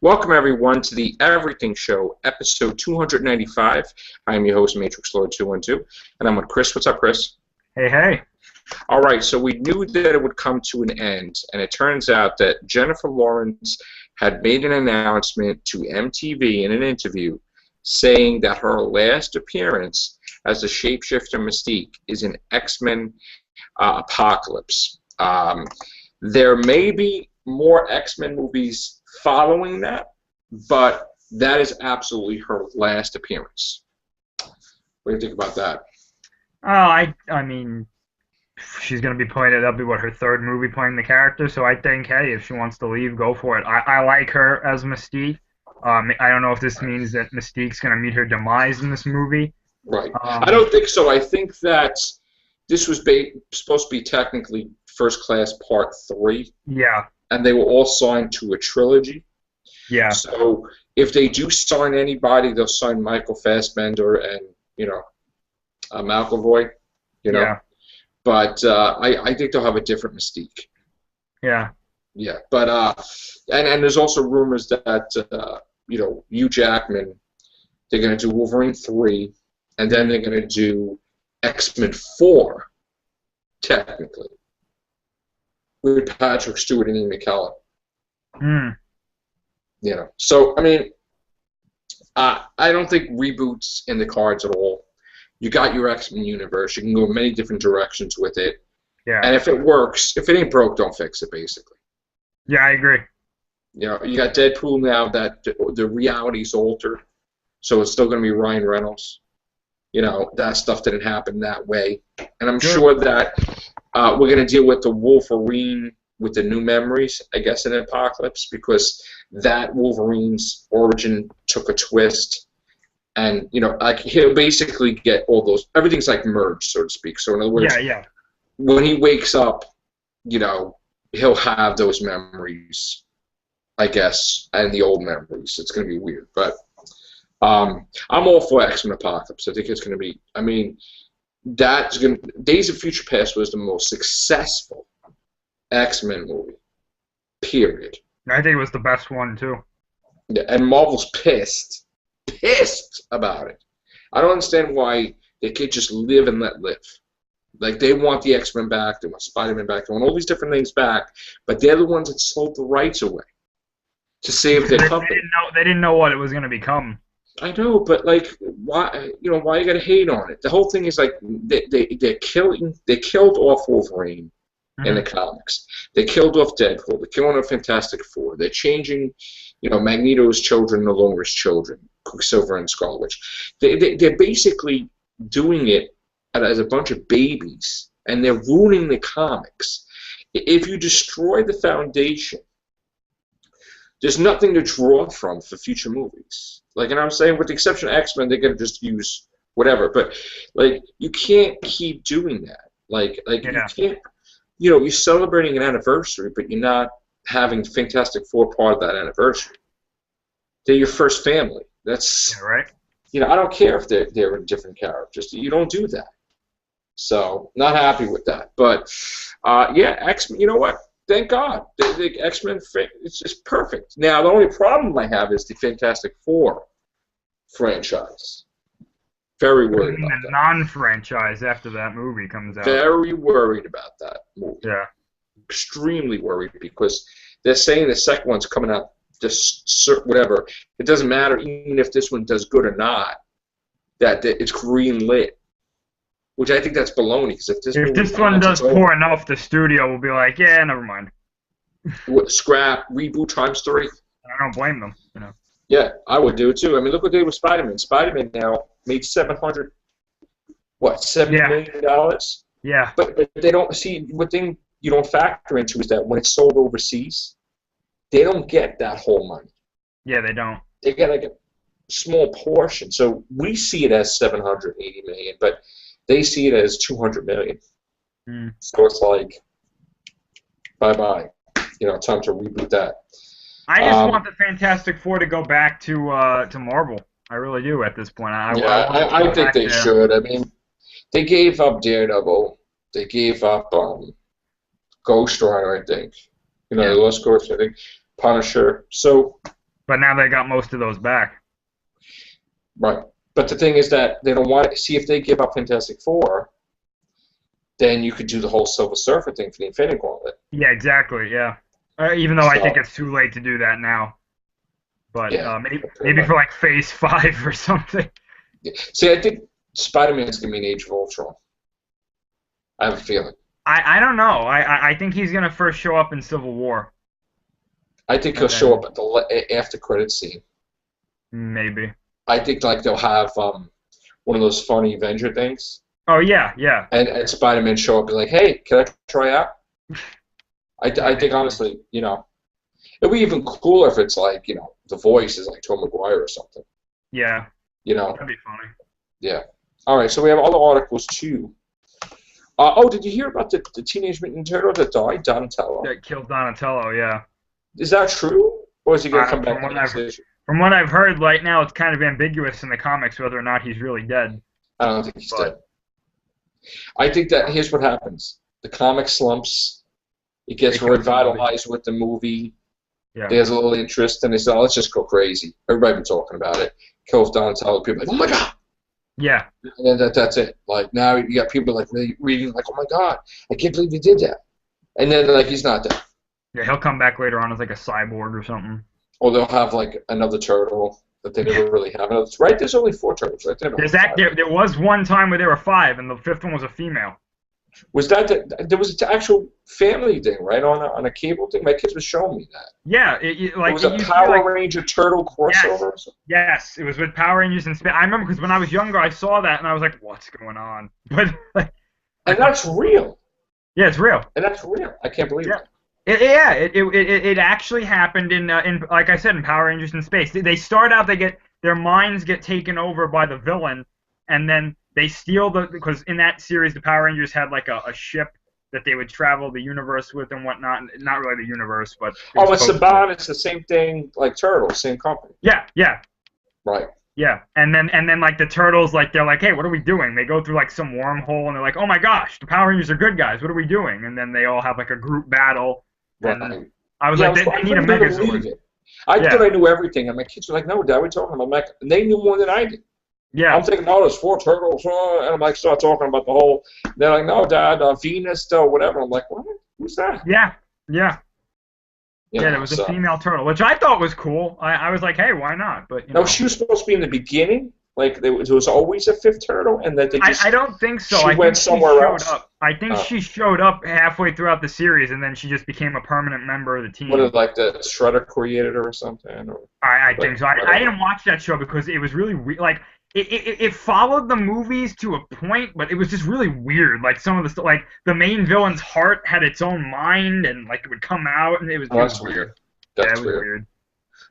Welcome, everyone, to the Everything Show, episode 295. I am your host, Matrix Lord 212, and I'm with Chris. What's up, Chris? Hey, hey. All right, so we knew that it would come to an end, and it turns out that Jennifer Lawrence had made an announcement to MTV in an interview saying that her last appearance as the shapeshifter Mystique is in X-Men Apocalypse. There may be more X-Men movies following that, but that is absolutely her last appearance. What do you think about that? I mean, she's going to be playing it. That'll be her third movie playing the character. So I think, hey, if she wants to leave, go for it. I like her as Mystique. I don't know if this means that Mystique's going to meet her demise in this movie. Right. I don't think so. I think that this was supposed to be technically First Class Part 3. Yeah. And they were all signed to a trilogy. Yeah. So if they do sign anybody, they'll sign Michael Fassbender and, McAvoy, Yeah. But I think they'll have a different Mystique. Yeah. Yeah. But, and there's also rumors that, Hugh Jackman, they're going to do Wolverine 3, and then they're going to do X-Men 4, technically, with Patrick Stewart and Ian McKellen. So, I mean, I don't think reboots in the cards at all. You got your X-Men universe. You can go many different directions with it. Yeah. And if it works, if it ain't broke, don't fix it, basically. Yeah, I agree. You got Deadpool now that the reality's altered, so it's still going to be Ryan Reynolds. That stuff didn't happen that way. And I'm sure that we're going to deal with the Wolverine with the new memories, I guess, in Apocalypse, because that Wolverine's origin took a twist. And, he'll basically get all those, everything's like merged, so to speak. So in other words, when he wakes up, he'll have those memories, I guess, and the old memories. It's going to be weird. But I'm all for X-Men Apocalypse. I think it's going to be, Days of Future Past was the most successful X-Men movie, period. I think it was the best one, too. Yeah, and Marvel's pissed about it. I don't understand why they can't just live and let live. Like, they want the X-Men back, they want Spider-Man back, they want all these different things back, but they're the ones that sold the rights away to save their company. They didn't know what it was going to become. I know, but why? Why you gotta hate on it? The whole thing is they killed off Wolverine in the comics. They killed off Deadpool. They're killing off Fantastic Four. They're changing, Magneto's children no longer his children, Quicksilver and Scarlet Witch. They're basically doing it as a bunch of babies, and they're ruining the comics. If you destroy the foundation, there's nothing to draw from for future movies. And I'm saying, with the exception of X-Men, they're going to just use whatever. But, you can't keep doing that. You can't, you're celebrating an anniversary, but you're not having Fantastic Four part of that anniversary. They're your first family. That's, right. I don't care if they're different characters. You don't do that. So, not happy with that. But, X-Men, you know what? Thank God. The X-Men, it's just perfect. Now, the only problem I have is the Fantastic Four franchise. Very worried about that. The non-franchise after that movie comes out. Very worried about that movie. Yeah. Extremely worried, because they're saying the second one's coming out whatever. It doesn't matter even if this one does good or not, that it's green lit. Which I think that's baloney. Because if this one does poor enough, the studio will be like, yeah, never mind. Scrap, reboot, Time Story. I don't blame them. Yeah, I would do it too. Look what they did with Spider-Man. Spider-Man now made $700 million? Yeah. But they don't see, one thing you don't factor into is that when it's sold overseas, they don't get that whole money. Yeah, they don't. They get a small portion. So we see it as $780 million, but they see it as $200 million. So it's bye-bye. Time to reboot that. I just want the Fantastic Four to go back to Marvel. I really do at this point. I think they should. They gave up Daredevil. They gave up Ghost Rider, I think. They lost Ghost, I think. Punisher. So But now they got most of those back. Right. But the thing is that they don't want to see if they give up Fantastic Four, then you could do the whole Silver Surfer thing for the Infinity Gauntlet. Yeah, exactly. Yeah. Even though I think So, it's too late to do that now. But yeah. maybe for like Phase 5 or something. See, I think Spider-Man's going to be in Age of Ultron. I have a feeling. I don't know. I think he's gonna first show up in Civil War. I think he'll And show then up at the after credit scene. maybe. I think like they'll have one of those funny Avenger things, Oh yeah, yeah. and Spider-Man show up and be like, "Hey, can I try out?" I think honestly, it'd be even cooler if it's like the voice is like Tom Maguire or something. Yeah. You know? That'd be funny. Yeah. All right, so we have other articles too. Did you hear about the Teenage Mutant Ninja Turtle that died, Donatello? That killed Donatello, yeah. Is that true, or is he gonna come back from in what next issue? from what I've heard, right now it's kind of ambiguous in the comics whether or not he's really dead. I don't think he's But dead. I think that here's what happens: the comic slumps. It gets They kill somebody. revitalized with the movie. yeah. There's a little interest, and they say, "Oh, let's just go crazy." Everybody been talking about it. Kills Donatello. People are like, "Oh my god!" Yeah. And then that's it. Like now you got people like reading like, "Oh my god, I can't believe he did that." And then like he's not dead. Yeah, he'll come back later on as like a cyborg or something. Or they'll have like another turtle that they never really have. And it's right. There's only 4 turtles, right? There was one time where there were 5 and the 5th one was a female. Was there was an actual family thing, right, on a cable thing? My kids were showing me that. Yeah, It was a Power Ranger turtle crossover or something? Yes, it was with Power Rangers and I remember because when I was younger I saw that and I was like, what's going on? But And that's real. yeah, it's real. And that's real. I can't believe it. It actually happened in like I said in Power Rangers in Space. They start out, their minds get taken over by the villain, and then they steal because in that series the Power Rangers had like a ship that they would travel the universe with and whatnot. Not really the universe, but It's Saban. It's the same thing like Turtles, same company. Yeah. Right. Yeah, and then like the turtles, like they're like, hey, what are we doing? They go through like some wormhole and they're like, oh my gosh, the Power Rangers are good guys. What are we doing? And then they all have like a group battle. Right. And I was like, they need a Megazord. I thought I knew everything, and my kids were like, "No, Dad, we're talking about Mech." And they knew more than I did. Yeah. I'm thinking, "No, there's 4 turtles," and I'm like, start talking about the whole. They're like, "No, Dad, Venus, whatever." I'm like, "What? Who's that?" Yeah. Yeah, there was a female turtle, which I thought was cool. I was like, hey, why not? But no, she was supposed to be in the beginning. Like there was always a 5th turtle, and that they just. I don't think so. She went somewhere else. I think she showed up halfway throughout the series, and then she just became a permanent member of the team. What did like the Shredder created her or something? Or, I think so. I didn't watch that show because it was really weird. Like it followed the movies to a point, but it was just really weird. Like some of the stuff, like the main villain's heart had its own mind, and like it would come out, and it was. That's weird. That's weird.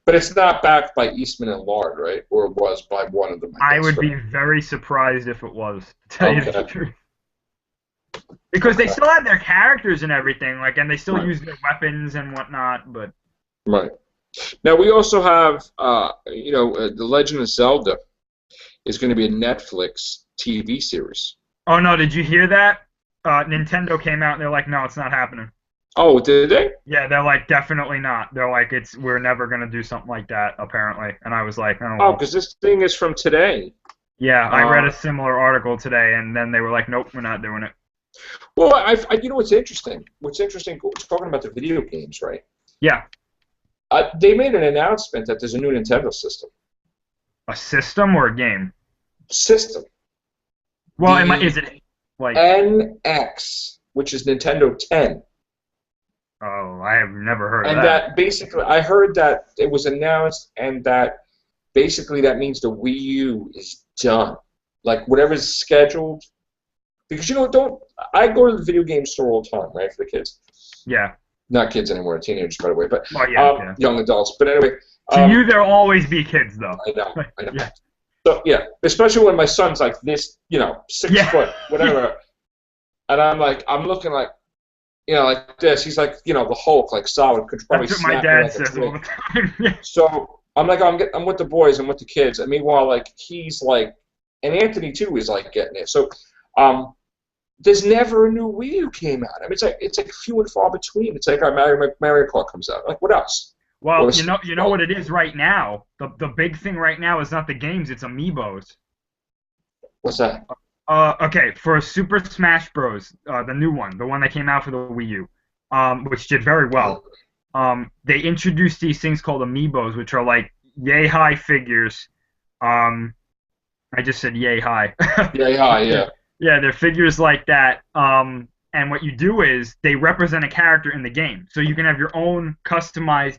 But it's not backed by Eastman and Lard, right? Or it was by one of them. I would be very surprised if it was, to tell you the truth. Because they still had their characters and everything, like, and they still use their weapons and whatnot, but. Right. Now we also have, The Legend of Zelda is going to be a Netflix TV series. Oh no! Did you hear that? Nintendo came out and they're like, no, it's not happening. Oh, did they? Yeah, they're like, definitely not. They're like, we're never gonna do something like that, apparently. And I was like, oh. Oh, because this thing is from today. Yeah, I read a similar article today, and then they were like, nope, we're not doing it. Well, you know what's interesting? What's interesting? We're talking about the video games, right? Yeah. They made an announcement that there's a new Nintendo system. A system or a game? System. Well, is it like NX, which is Nintendo 10. Oh, I have never heard of that. And that basically, I heard that it was announced, and that basically that means the Wii U is done. Like whatever's scheduled, because I go to the video game store all the time, right, for the kids. Yeah. Not kids anymore, teenagers, by the way, but young adults. But anyway. To you, there'll always be kids, though. I know. Yeah. So yeah, especially when my son's like this, 6 foot, whatever, and I'm looking like. Like this. He's like, the Hulk, like solid. Could probably That's what my dad says all the time. Yeah. So I'm like, I'm with the boys, I'm with the kids, and meanwhile, like he's like, and Anthony too is like getting it. So, there's never a new Wii U came out. I mean, it's like few and far between. It's like our Mario Kart comes out. Like what else? Well, Was, you know what it is right now. The big thing right now is not the games, it's amiibos. what's that? Okay, for Super Smash Bros, the new one, the one that came out for the Wii U, which did very well. They introduced these things called amiibos, which are like yay high figures. Um, I just said yay high. Yeah. Yeah, they're figures like that. And what you do is they represent a character in the game, so you can have your own customized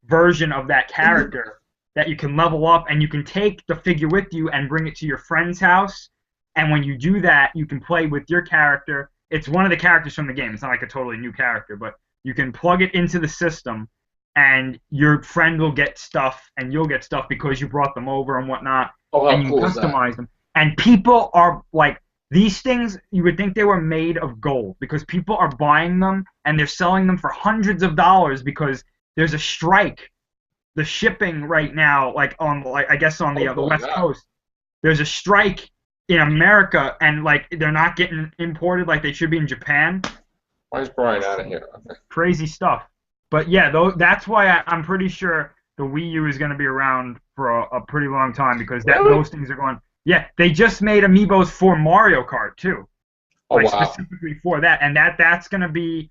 version of that character that you can level up, and you can take the figure with you and bring it to your friend's house. And when you do that, you can play with your character. It's one of the characters from the game. It's not like a totally new character, but you can plug it into the system, and your friend will get stuff, and you'll get stuff because you brought them over and whatnot, Oh, how and you cool can is that? customize them. And people are like, these things, you would think they were made of gold because people are buying them and they're selling them for hundreds of dollars because there's a strike. The shipping right now, like I guess on the Oh, West yeah. Coast, there's a strike in America, and like they're not getting imported like they should be in Japan. Why is Brian out of here? Okay. Crazy stuff. But yeah, though that's why I'm pretty sure the Wii U is going to be around for a pretty long time because Really? those things are going. Yeah, they just made amiibos for Mario Kart too, Oh, like wow. specifically for that, and that's going to be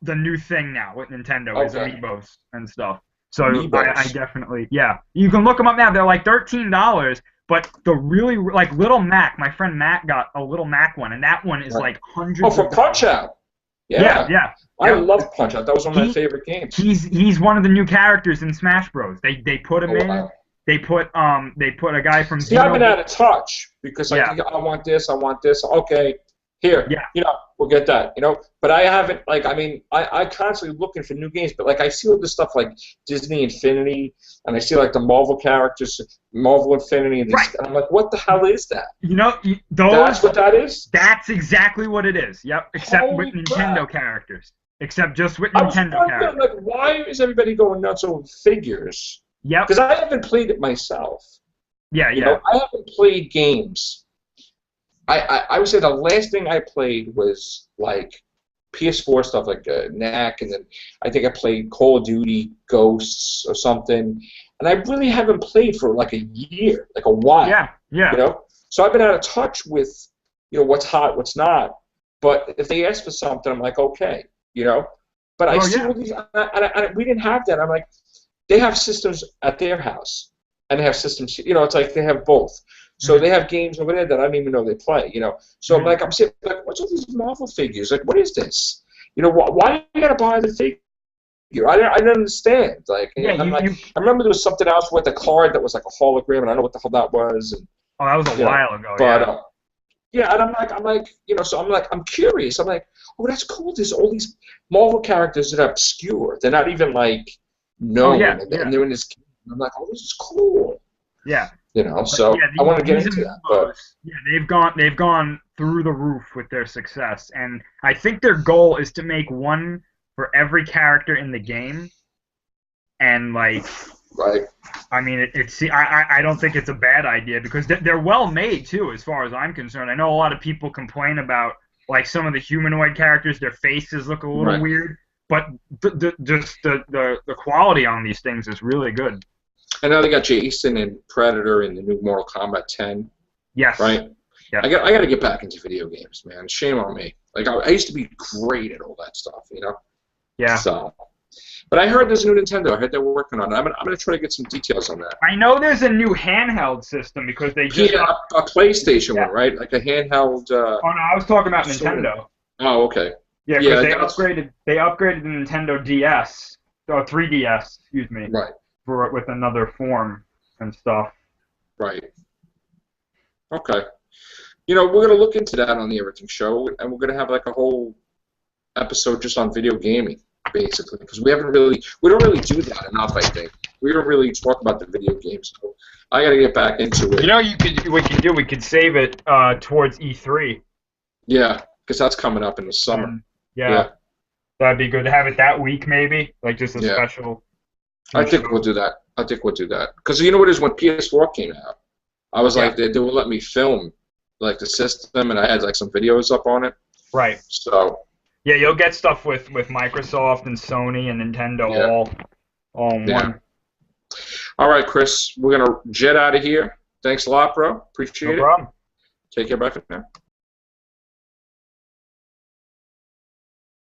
the new thing now with Nintendo is Okay. amiibos and stuff. So I Amiibos. definitely, yeah, you can look them up now. They're like $13, but the really like Little Mac. My friend Matt got a Little Mac one, and that one is Right. like Oh, hundreds for of dollars. Punch Out. Yeah, Yeah. yeah, I yeah. love Punch Out. That was one of my He favorite games. he's one of the new characters in Smash Bros. They put him Oh, in. wow. They put a guy from See, I've been Xenoblade. out of touch because like Yeah, I want this, I want this. Okay, here, yeah. we'll get that. But I haven't like I mean I constantly looking for new games, but like I see all this stuff like Disney Infinity, and I see like the Marvel characters, Marvel Infinity, and, Right. and I'm like, what the hell is that? You know That's those. what that is. That's exactly what it is. Yep. Except with Holy Nintendo crap! characters. Except just with I was Nintendo wondering characters. like why is everybody going nuts over figures? Yep. Because I haven't played it myself. Yeah, yeah. I haven't played games. I would say the last thing I played was like PS4 stuff like Knack, and then I think I played Call of Duty Ghosts or something, and I really haven't played for like a year, like a while, Yeah, yeah. So I've been out of touch with what's hot, what's not. But if they ask for something, I'm like okay, But I Oh, see yeah. all these, we didn't have that. I'm like, they have systems at their house, and they have systems. It's like they have both. So Mhm. they have games over there that I don't even know they play. So Mhm. I'm sitting like, what's all these Marvel figures? Like, what is this? Why do you gotta buy the figure? I don't understand. Like, Yeah, I'm like, you. I remember there was something else with a card that was like a hologram, and I don't know what the hell that was. And Oh, that was a you know, while ago. but Yeah. yeah, and I'm like, so I'm like, I'm curious. I'm like, oh, that's cool. There's all these Marvel characters that are obscure. They're not even like Oh, known, yeah, and yeah, they're in this game. I'm like, oh, this is cool. yeah. So Yeah, I want to get these into that, but amiibos, yeah, they've gone through the roof with their success, and I think their goal is to make one for every character in the game, and like, right, I mean, I don't think it's a bad idea because they're well made too, as far as I'm concerned. I know a lot of people complain about like some of the humanoid characters, their faces look a little right. weird, but the quality on these things is really good. I know they got Jason and Predator in the new Mortal Kombat 10, Yes. right? Yeah. I got to get back into video games, man. Shame on me. Like I used to be great at all that stuff, Yeah. So, but I heard there's a new Nintendo. I heard they're working on it. I'm gonna try to get some details on that. I know there's a new handheld system because they just. Yeah, a PlayStation Yeah. one, right? Like a handheld. Oh no, I was talking about Sort of. Nintendo. Oh, okay. Yeah, Yeah, because they upgraded the Nintendo DS, or 3DS, excuse me, Right, with another form and stuff. right. Okay. We're gonna look into that on the Everything Show, and we're gonna have like a whole episode just on video gaming, basically, because we don't really do that enough. I think we don't really talk about the video games. So I gotta get back into it. We could save it towards E3. Yeah, because that's coming up in the summer. Yeah, that'd be good to have it that week, maybe, like just a Yeah. special. I think we'll do that. Because you know what it is, when PS4 came out, I was like, they would let me film like the system, and I had like some videos up on it. Right. So Yeah, you'll get stuff with Microsoft and Sony and Nintendo Yeah. all all in one. All right, Chris, we're gonna jet out of here. Thanks a lot, bro. Appreciate it. No problem. Take care. Bye for now.